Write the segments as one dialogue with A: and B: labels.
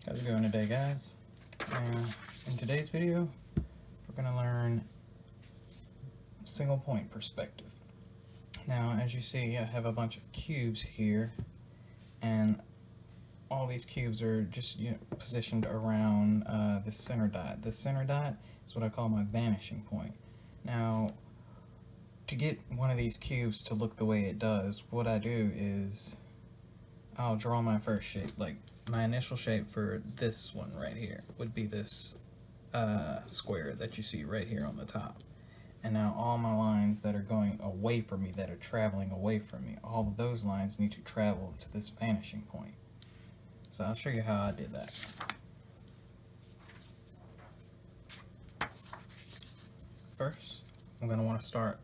A: How's it going today, guys? In today's video, we're going to learn single point perspective. Now, as you see, I have a bunch of cubes here, and all these cubes are just positioned around this center dot. This center dot is what I call my vanishing point. Now, to get one of these cubes to look the way it does, what I do is I'll draw my first shape. Like my initial shape for this one right here would be this square that you see right here on the top. And now all my lines that are going away from me, that are traveling away from me, all of those lines need to travel to this vanishing point. So I'll show you how I did that. First, I'm going to want to start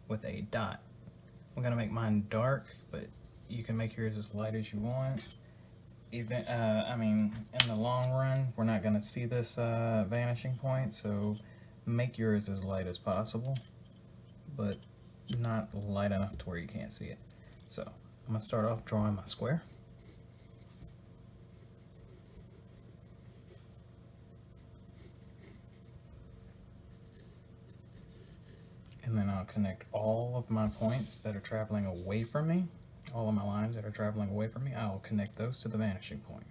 A: with a dot. I'm going to make mine dark, but you can make yours as light as you want. Even, in the long run, we're not going to see this vanishing point, so make yours as light as possible, but not light enough to where you can't see it. So I'm going to start off drawing my square. And then I'll connect all of my points that are traveling away from me, all of my lines that are traveling away from me, I'll connect those to the vanishing point.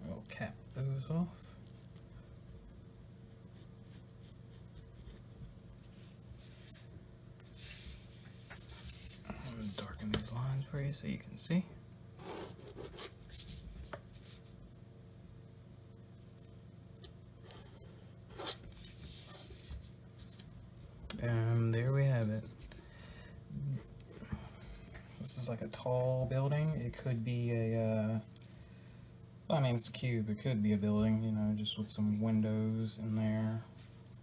A: We'll cap those off. Darken these lines for you so you can see. And there we have it. This is like a tall building. It could be a, it's a cube. It could be a building, just with some windows in there,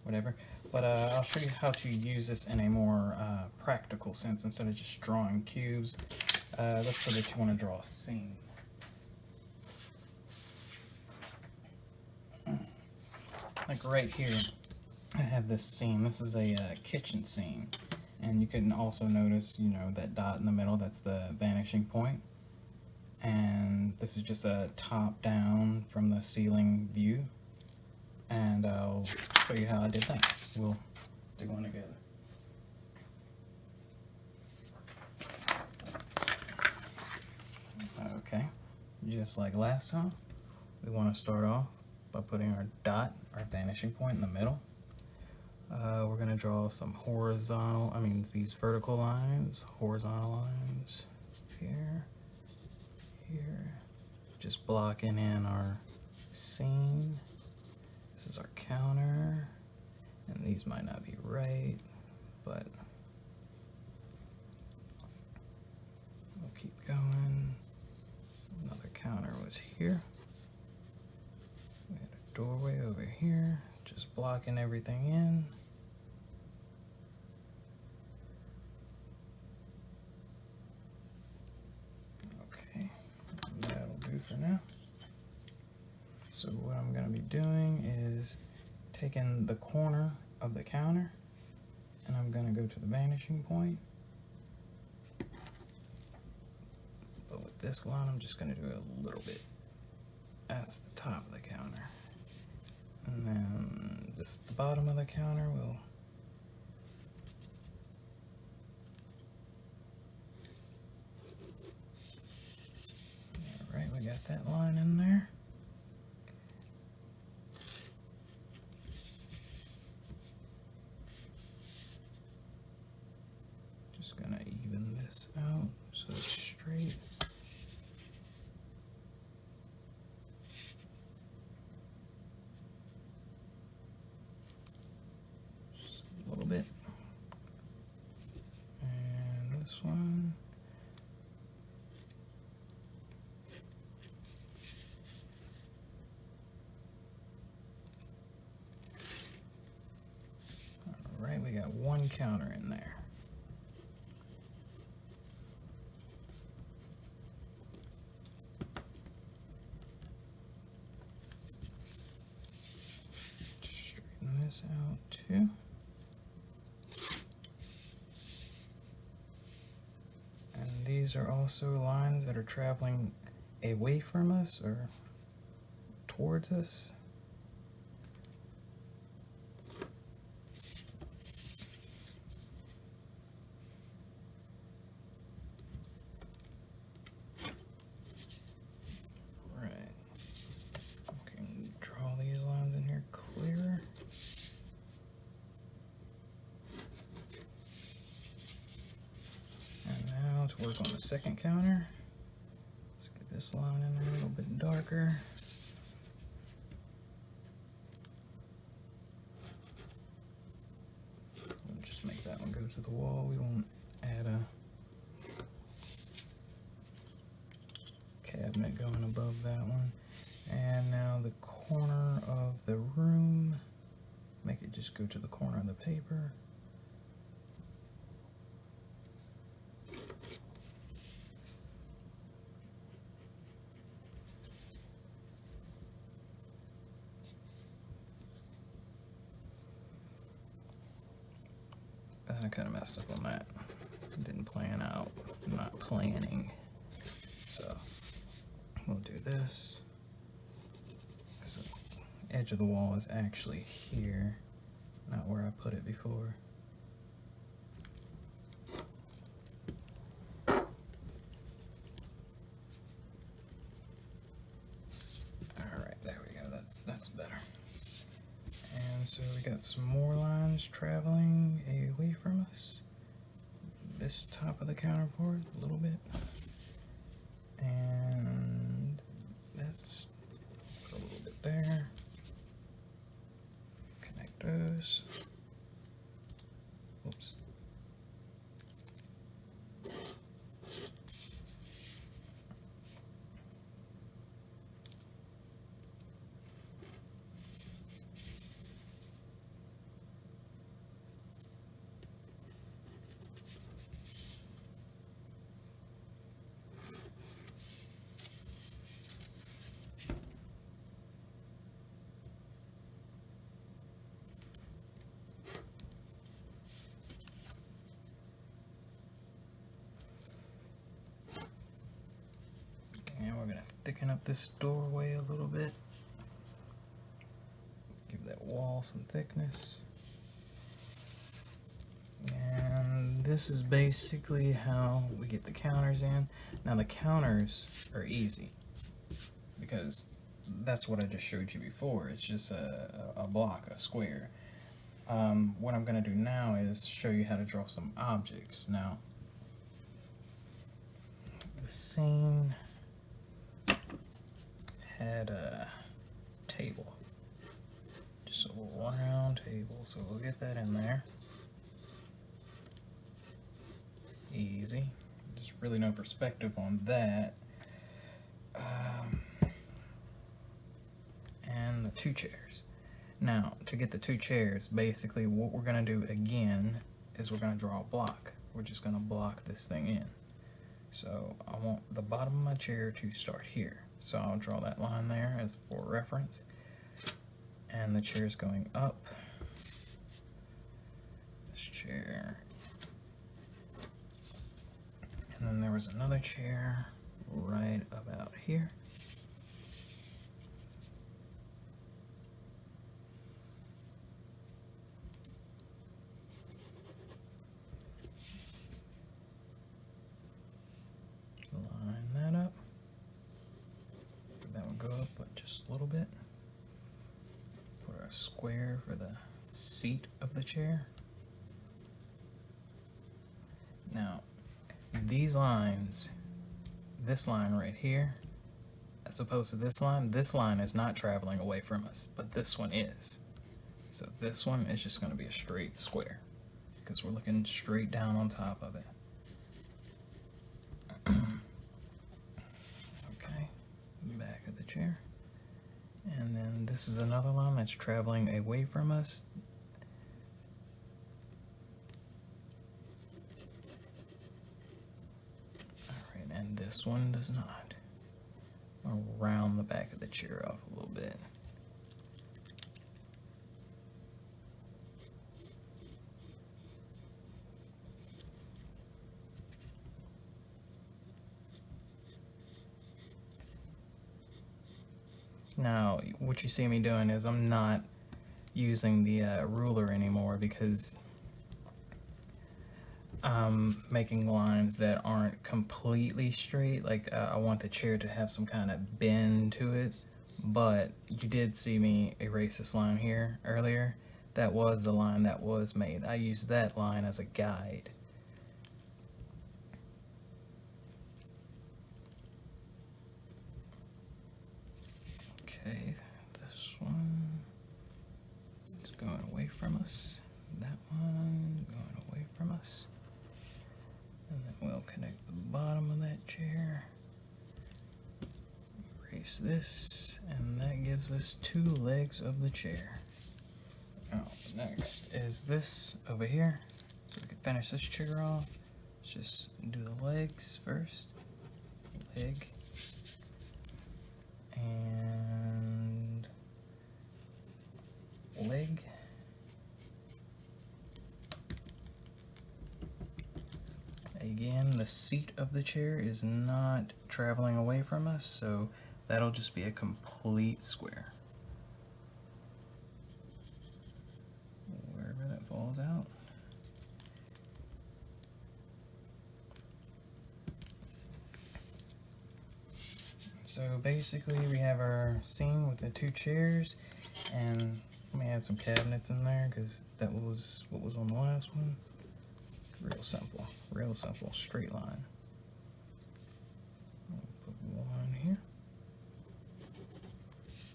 A: whatever. But I'll show you how to use this in a more practical sense instead of just drawing cubes. Let's say that you want to draw a scene. Like right here, I have this scene. This is a kitchen scene. And you can also notice, that dot in the middle, that's the vanishing point. And this is just a top down from the ceiling view. And I'll show you how I did that. We'll do one together. Okay, just like last time, we want to start off by putting our dot, our vanishing point in the middle. We're going to draw some these vertical lines, horizontal lines, here, just blocking in our scene. This is our counter, and these might not be right, but we'll keep going. Another counter was here. We had a doorway over here, just blocking everything in. Okay, that'll do for now. So what I'm going to be doing is taking the corner of the counter, and I'm going to go to the vanishing point. But with this line, I'm just going to do it a little bit. That's the top of the counter. And then the bottom of the counter will Alright, we got that line in there. Just gonna even this out so it's straight. Just a little bit. And this one. Alright, we got one counter in there. this out too. And these are also lines that are traveling away from us or towards us. To work on the second counter. Let's get this line in there a little bit darker. We'll just make that one go to the wall. We won't add a cabinet going above that one. And now the corner of the room, make it just go to the corner of the paper. I kind of messed up on that. Didn't plan out. I'm not planning. So we'll do this. Because the edge of the wall is actually here, not where I put it before. Alright, there we go. That's better. And so we got some more lines traveling away from us. This top of the counterboard, a little bit. And that's a little bit there. Connect those. Oops. We're going to thicken up this doorway a little bit. Give that wall some thickness. And this is basically how we get the counters in. Now the counters are easy because that's what I just showed you before. It's just a block, a square. What I'm going to do now is show you how to draw some objects. Now, the scene had a table, just a round table, so we'll get that in there. Easy, just really no perspective on that. And the two chairs. Now, to get the two chairs, basically what we're going to do again is we're going to draw a block. We're just going to block this thing in. So I want the bottom of my chair to start here. So I'll draw that line there as for reference. And the chair's going up. This chair. And then there was another chair right about here. Line that up. That would go up, but just a little bit. Put a square for the seat of the chair. Now, these lines, this line right here, as opposed to this line is not traveling away from us, but this one is. So this one is just going to be a straight square because we're looking straight down on top of it. Okay, back of the chair. And then this is another line that's traveling away from us. Alright, and this one does not. I'll round the back of the chair off a little bit. Now, what you see me doing is I'm not using the ruler anymore because I'm making lines that aren't completely straight. Like I want the chair to have some kind of bend to it, but you did see me erase this line here earlier. That was the line that was made. I used that line as a guide. Okay, this one is going away from us. That one going away from us. And then we'll connect the bottom of that chair. Erase this, and that gives us 2 legs of the chair. Now, next is this over here. So we can finish this chair off. Let's just do the legs first. Leg. And leg. Again, the seat of the chair is not traveling away from us, so that'll just be a complete square. Wherever that falls out. So basically we have our scene with the 2 chairs, and let me add some cabinets in there because that was what was on the last one. Real simple, straight line. We'll put one here,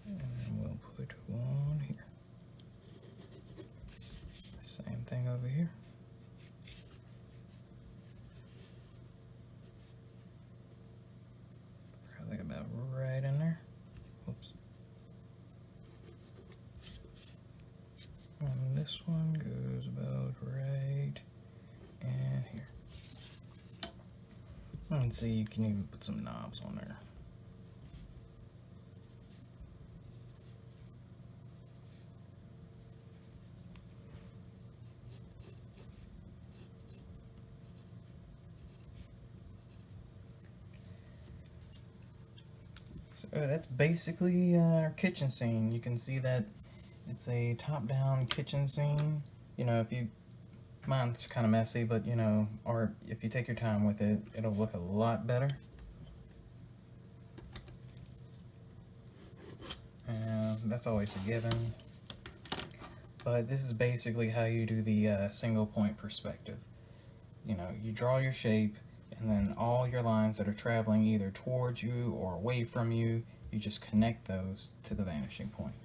A: and then we'll put one here. Same thing over here. Probably about right in there. Oops. And this one goes about right in here. And see, you can even put some knobs on there. So that's basically our kitchen scene. You can see that it's a top-down kitchen scene. You know, mine's kind of messy, but you know, or if you take your time with it, it'll look a lot better. That's always a given. But this is basically how you do the single point perspective. You know, you draw your shape, and then all your lines that are traveling either towards you or away from you, you just connect those to the vanishing point.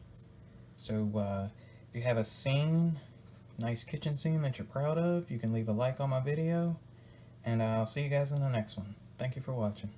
A: So if you have a scene, nice kitchen scene that you're proud of, you can leave a like on my video, and I'll see you guys in the next one. Thank you for watching.